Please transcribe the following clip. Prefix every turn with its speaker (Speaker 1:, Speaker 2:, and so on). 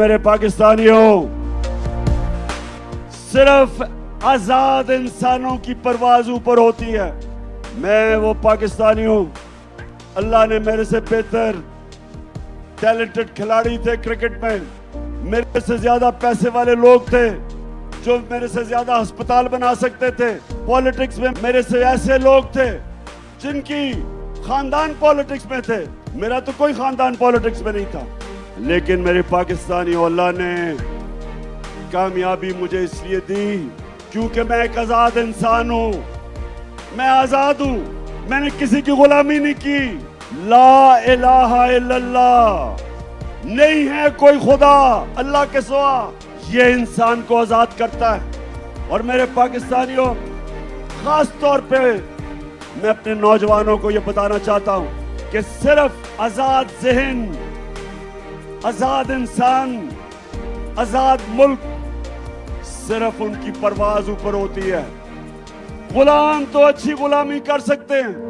Speaker 1: میرے پاکستانیوں، صرف آزاد انسانوں کی پرواز اوپر ہوتی ہے۔ میں وہ پاکستانی ہوں، اللہ نے میرے سے بہتر ٹیلنٹڈ کھلاڑی تھے کرکٹ میں، میرے سے زیادہ پیسے والے لوگ تھے جو میرے سے زیادہ ہسپتال بنا سکتے تھے، پالیٹکس میں میرے سے ایسے لوگ تھے جن کی خاندان پالیٹکس میں تھے، میرا تو کوئی خاندان پالیٹکس میں نہیں تھا، لیکن میرے پاکستانیوں، اللہ نے کامیابی مجھے اس لیے دی کیونکہ میں ایک آزاد انسان ہوں، میں آزاد ہوں، میں نے کسی کی غلامی نہیں کی۔ لا الہ الا اللہ، نہیں ہے کوئی خدا اللہ کے سوا، یہ انسان کو آزاد کرتا ہے۔ اور میرے پاکستانیوں، خاص طور پہ میں اپنے نوجوانوں کو یہ بتانا چاہتا ہوں کہ صرف آزاد ذہن، آزاد انسان، آزاد ملک، صرف ان کی پرواز اوپر ہوتی ہے۔ غلام تو اچھی غلامی کر سکتے ہیں،